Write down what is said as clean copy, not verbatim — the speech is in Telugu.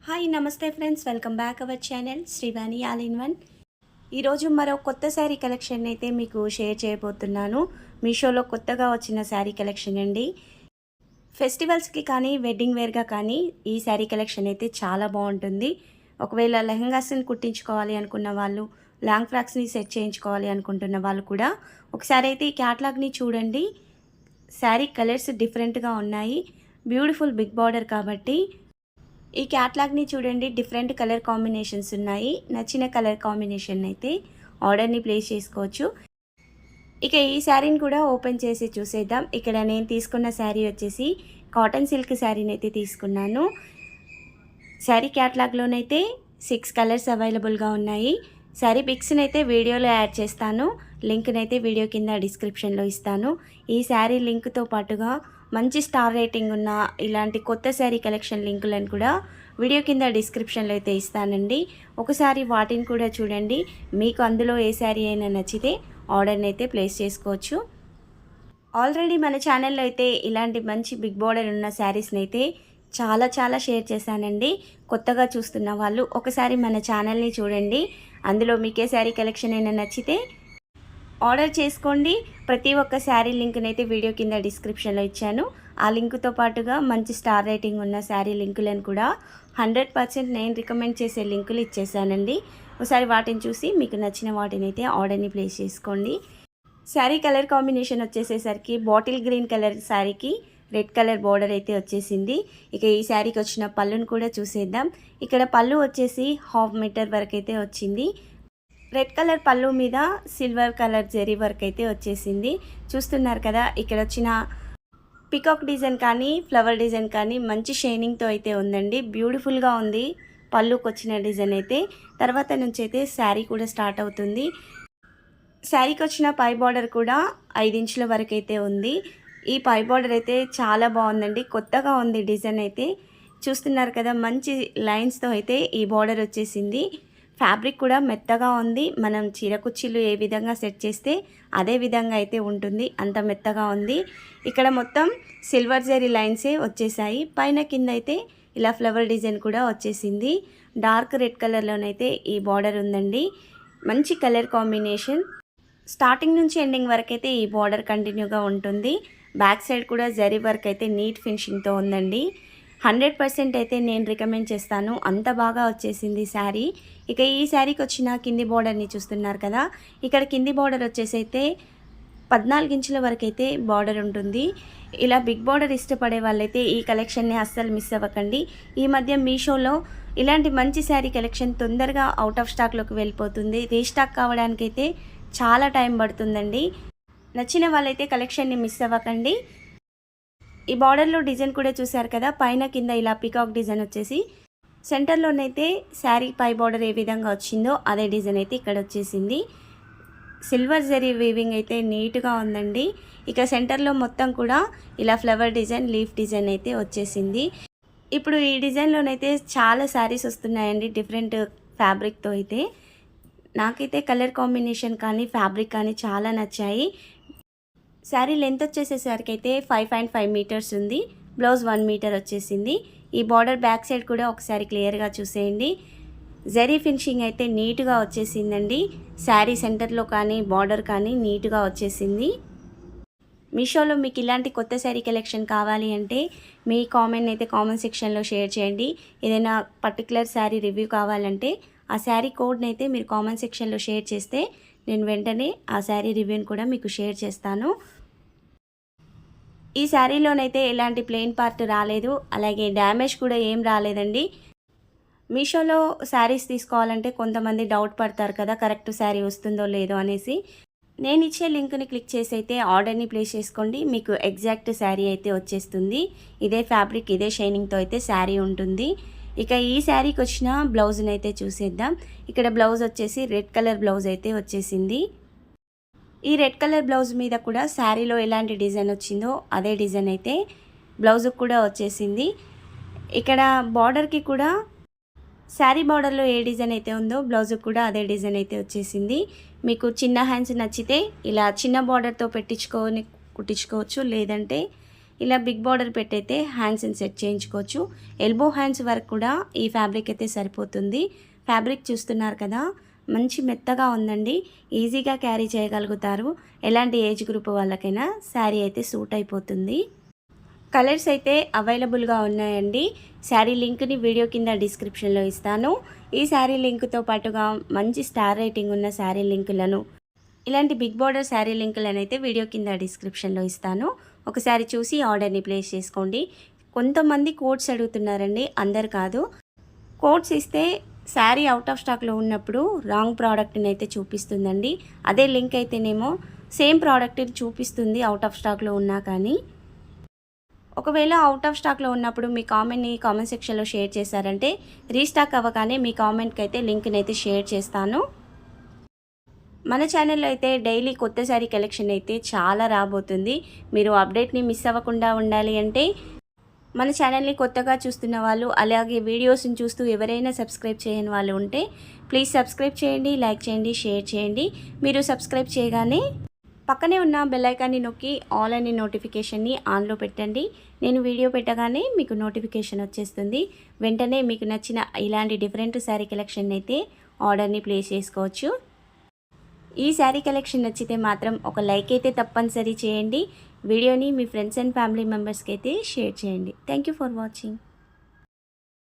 హాయ్ నమస్తే friends, welcome back our channel Srivani all in one. ఈరోజు మరో కొత్త శారీ కలెక్షన్ అయితే మీకు షేర్ చేయబోతున్నాను. మీషోలో కొత్తగా వచ్చిన శారీ కలెక్షన్ అండి. ఫెస్టివల్స్కి కానీ వెడ్డింగ్ వేర్గా కానీ ఈ శారీ కలెక్షన్ అయితే చాలా బాగుంటుంది. ఒకవేళ లెహంగాస్ని కుట్టించుకోవాలి అనుకున్న వాళ్ళు, లాంగ్ ఫ్రాక్స్ని సెట్ చేయించుకోవాలి అనుకుంటున్న వాళ్ళు కూడా ఒకసారి అయితే ఈ క్యాటలాగ్ని చూడండి. శారీ కలర్స్ డిఫరెంట్గా ఉన్నాయి. బ్యూటిఫుల్ బిగ్ బార్డర్ కాబట్టి ఈ క్యాటలాగ్ని చూడండి. డిఫరెంట్ కలర్ కాంబినేషన్స్ ఉన్నాయి. నచ్చిన కలర్ కాంబినేషన్ అయితే ఆర్డర్ని ప్లేస్ చేసుకోవచ్చు. ఇక ఈ శారీని కూడా ఓపెన్ చేసి చూసేద్దాం. ఇక్కడ నేను తీసుకున్న శారీ వచ్చేసి కాటన్ సిల్క్ శారీని అయితే తీసుకున్నాను. శారీ క్యాటలాగ్లోనైతే 6 కలర్స్ అవైలబుల్గా ఉన్నాయి. శారీ పిక్స్ని అయితే వీడియోలో యాడ్ చేస్తాను. లింక్ని అయితే వీడియో కింద డిస్క్రిప్షన్లో ఇస్తాను. ఈ శారీ లింక్తో పాటుగా మంచి స్టార్ రేటింగ్ ఉన్న ఇలాంటి కొత్త శారీ కలెక్షన్ లింకులను కూడా వీడియో కింద డిస్క్రిప్షన్లో అయితే ఇస్తానండి. ఒకసారి వాటిని కూడా చూడండి. మీకు అందులో ఏ శారీ అయినా నచ్చితే ఆర్డర్ని అయితే ప్లేస్ చేసుకోవచ్చు. ఆల్రెడీ మన ఛానల్లో అయితే ఇలాంటి మంచి బిగ్ బార్డర్ ఉన్న శారీస్ని అయితే చాలా షేర్ చేశానండి. కొత్తగా చూస్తున్న వాళ్ళు ఒకసారి మన ఛానల్ని చూడండి. అందులో మీకే శారీ కలెక్షన్ అయినా నచ్చితే ఆర్డర్ చేసుకోండి. ప్రతి ఒక్క శారీ లింక్ని అయితే వీడియో కింద డిస్క్రిప్షన్లో ఇచ్చాను. ఆ లింక్తో పాటుగా మంచి స్టార్ రేటింగ్ ఉన్న శారీ లింకులను కూడా 100% నేను రికమెండ్ చేసే లింకులు ఇచ్చేసానండి. ఒకసారి వాటిని చూసి మీకు నచ్చిన వాటిని అయితే ఆర్డర్ని ప్లేస్ చేసుకోండి. శారీ కలర్ కాంబినేషన్ వచ్చేసేసరికి బాటిల్ గ్రీన్ కలర్ శారీకి రెడ్ కలర్ బార్డర్ అయితే వచ్చేసింది. ఇక ఈ శారీకి వచ్చిన పళ్ళును కూడా చూసేద్దాం. ఇక్కడ పళ్ళు వచ్చేసి 1/2 మీటర్ వరకు అయితే వచ్చింది. రెడ్ కలర్ పళ్ళు మీద సిల్వర్ కలర్ జరీ వర్క్ అయితే వచ్చేసింది. చూస్తున్నారు కదా, ఇక్కడ వచ్చిన పికాక్ డిజైన్ కానీ ఫ్లవర్ డిజైన్ కానీ మంచి షైనింగ్తో అయితే ఉందండి. బ్యూటిఫుల్గా ఉంది పళ్ళుకి వచ్చిన డిజైన్ అయితే. తర్వాత నుంచి అయితే శారీ కూడా స్టార్ట్ అవుతుంది. శారీకి వచ్చిన పై బార్డర్ కూడా 5 ఇంచుల వరకు అయితే ఉంది. ఈ పై బార్డర్ అయితే చాలా బాగుందండి. కొత్తగా ఉంది డిజైన్ అయితే. చూస్తున్నారు కదా, మంచి లైన్స్తో అయితే ఈ బార్డర్ వచ్చేసింది. ఫ్యాబ్రిక్ కూడా మెత్తగా ఉంది. మనం చీర కుర్చీలు ఏ విధంగా సెట్ చేస్తే అదే విధంగా అయితే ఉంటుంది, అంత మెత్తగా ఉంది. ఇక్కడ మొత్తం సిల్వర్ జరీ లైన్సే వచ్చేసాయి. పైన కింద అయితే ఇలా ఫ్లవర్ డిజైన్ కూడా వచ్చేసింది. డార్క్ రెడ్ కలర్లోనైతే ఈ బార్డర్ ఉందండి. మంచి కలర్ కాంబినేషన్. స్టార్టింగ్ నుంచి ఎండింగ్ వరకు అయితే ఈ బార్డర్ కంటిన్యూగా ఉంటుంది. బ్యాక్ సైడ్ కూడా జరీ వర్క్ అయితే నీట్ ఫినిషింగ్తో ఉందండి. 100% అయితే నేను రికమెండ్ చేస్తాను. అంత బాగా వచ్చేసింది శారీ. ఇక ఈ శారీకి వచ్చిన కింది బార్డర్ని చూస్తున్నారు కదా, ఇక్కడ కింది బార్డర్ వచ్చేసి అయితే 14 ఇంచుల వరకు అయితే బార్డర్ ఉంటుంది. ఇలా బిగ్ బార్డర్ ఇష్టపడే వాళ్ళైతే ఈ కలెక్షన్ని అస్సలు మిస్ అవ్వకండి. ఈ మధ్య మీషోలో ఇలాంటి మంచి శారీ కలెక్షన్ తొందరగా అవుట్ ఆఫ్ స్టాక్లోకి వెళ్ళిపోతుంది. రీస్టాక్ కావడానికైతే చాలా టైం పడుతుందండి. నచ్చిన వాళ్ళైతే కలెక్షన్ని మిస్ అవ్వకండి. ఈ బార్డర్లో డిజైన్ కూడా చూసారు కదా, పైన కింద ఇలా పికాక్ డిజైన్ వచ్చేసి సెంటర్లోనైతే శారీ పై బార్డర్ ఏ విధంగా వచ్చిందో అదే డిజైన్ అయితే ఇక్కడ వచ్చేసింది. సిల్వర్ జరీ వీవింగ్ అయితే నీట్గా ఉందండి. ఇక సెంటర్లో మొత్తం కూడా ఇలా ఫ్లవర్ డిజైన్, లీఫ్ డిజైన్ అయితే వచ్చేసింది. ఇప్పుడు ఈ డిజైన్లోనైతే చాలా శారీస్ వస్తున్నాయండి డిఫరెంట్ ఫ్యాబ్రిక్తో అయితే. నాకైతే కలర్ కాంబినేషన్ కానీ ఫ్యాబ్రిక్ కానీ చాలా నచ్చాయి. శారీ లెంత్ వచ్చేసేసరికి అయితే 5.5 మీటర్స్ ఉంది. బ్లౌజ్ 1 మీటర్ వచ్చేసింది. ఈ బార్డర్ బ్యాక్ సైడ్ కూడా ఒకసారి క్లియర్గా చూసేయండి. జరీ ఫినిషింగ్ అయితే నీట్గా వచ్చేసిందండి. శారీ సెంటర్లో కానీ బార్డర్ కానీ నీట్గా వచ్చేసింది. మీషోలో మీకు ఇలాంటి కొత్త శారీ కలెక్షన్ కావాలి అంటే మీ కామెంట్ అయితే కామెంట్ సెక్షన్లో షేర్ చేయండి. ఏదైనా పర్టికులర్ శారీ రివ్యూ కావాలంటే ఆ శారీ కోడ్ని అయితే మీరు కామెంట్ సెక్షన్లో షేర్ చేస్తే నేను వెంటనే ఆ శారీ రివ్యూని కూడా మీకు షేర్ చేస్తాను. ఈ శారీలోనైతే ఎలాంటి ప్లెయిన్ పార్ట్ రాలేదు, అలాగే డ్యామేజ్ కూడా ఏం రాలేదండి. మీషోలో శారీస్ తీసుకోవాలంటే కొంతమంది డౌట్ పడతారు కదా, కరెక్ట్ శారీ వస్తుందో లేదో అనేసి. నేను ఇచ్చే లింక్ని క్లిక్ చేసి అయితే ఆర్డర్ని ప్లేస్ చేసుకోండి. మీకు ఎగ్జాక్ట్ శారీ అయితే వచ్చేస్తుంది. ఇదే ఫ్యాబ్రిక్, ఇదే షైనింగ్తో అయితే శారీ ఉంటుంది. ఇక ఈ శారీకి వచ్చిన బ్లౌజ్ని అయితే చూసేద్దాం. ఇక్కడ బ్లౌజ్ వచ్చేసి రెడ్ కలర్ బ్లౌజ్ అయితే వచ్చేసింది. ఈ రెడ్ కలర్ బ్లౌజ్ మీద కూడా శారీలో ఎలాంటి డిజైన్ వచ్చిందో అదే డిజైన్ అయితే బ్లౌజ్కి కూడా వచ్చేసింది. ఇక్కడ బార్డర్కి కూడా శారీ బార్డర్లో ఏ డిజైన్ అయితే ఉందో బ్లౌజ్కి కూడా అదే డిజైన్ అయితే వచ్చేసింది. మీకు చిన్న హ్యాండ్స్ నచ్చితే ఇలా చిన్న బార్డర్తో కుట్టించుకోవచ్చు, లేదంటే ఇలా బిగ్ బార్డర్ పెట్టయితే హ్యాండ్స్ని సెట్ చేయించుకోవచ్చు. ఎల్బో హ్యాండ్స్ వరకు కూడా ఈ ఫ్యాబ్రిక్ అయితే సరిపోతుంది. ఫ్యాబ్రిక్ చూస్తున్నారు కదా, మంచి మెత్తగా ఉందండి. ఈజీగా క్యారీ చేయగలుగుతారు. ఎలాంటి ఏజ్ గ్రూప్ వాళ్ళకైనా శారీ అయితే సూట్ అయిపోతుంది. కలర్స్ అయితే అవైలబుల్గా ఉన్నాయండి. శారీ లింక్ని వీడియో కింద డిస్క్రిప్షన్లో ఇస్తాను. ఈ శారీ లింక్తో పాటుగా మంచి స్టార్ రేటింగ్ ఉన్న శారీ లింకులను, ఇలాంటి బిగ్ బార్డర్ శారీ లింకులను అయితే వీడియో కింద డిస్క్రిప్షన్లో ఇస్తాను. ఒకసారి చూసి ఆర్డర్ని ప్లేస్ చేసుకోండి. కొంతమంది కోడ్స్ అడుగుతున్నారండి, అందరు కాదు. కోడ్స్ ఇస్తే శారీ అవుట్ ఆఫ్ స్టాక్లో ఉన్నప్పుడు రాంగ్ ప్రోడక్ట్ని అయితే చూపిస్తుందండి. అదే లింక్ అయితేనేమో సేమ్ ప్రోడక్ట్ని చూపిస్తుంది అవుట్ ఆఫ్ స్టాక్లో ఉన్నా కానీ. ఒకవేళ అవుట్ ఆఫ్ స్టాక్లో ఉన్నప్పుడు మీ కామెంట్ని కామెంట్ సెక్షన్లో షేర్ చేశారంటే రీస్టాక్ అవ్వగానే మీ కామెంట్కి అయితే లింక్ని అయితే షేర్ చేస్తాను. మన ఛానల్లో అయితే డైలీ కొత్త శారీ కలెక్షన్ అయితే చాలా రాబోతుంది. మీరు అప్డేట్ని మిస్ అవ్వకుండా ఉండాలి అంటే మన ఛానల్ని కొత్తగా చూస్తున్న వాళ్ళు, అలాగే వీడియోస్ని చూస్తూ ఎవరైనా సబ్స్క్రైబ్ చేయని వాళ్ళు ఉంటే ప్లీజ్ సబ్స్క్రైబ్ చేయండి, లైక్ చేయండి, షేర్ చేయండి. మీరు సబ్స్క్రైబ్ చేయగానే పక్కనే ఉన్న బెల్ ఐకాన్ని నొక్కి ఆల్ అనే నోటిఫికేషన్ని ఆన్లో పెట్టండి. నేను వీడియో పెట్టగానే మీకు నోటిఫికేషన్ వచ్చేస్తుంది. వెంటనే మీకు నచ్చిన ఇలాంటి డిఫరెంట్ శారీ కలెక్షన్ అయితే ఆర్డర్ని ప్లేస్ చేసుకోవచ్చు. ఈ శారీ కలెక్షన్ నచ్చితే మాత్రం ఒక లైక్ అయితే తప్పనిసరి చేయండి. వీడియోని మీ ఫ్రెండ్స్ అండ్ ఫ్యామిలీ మెంబర్స్కి అయితే షేర్ చేయండి. Thank you for watching.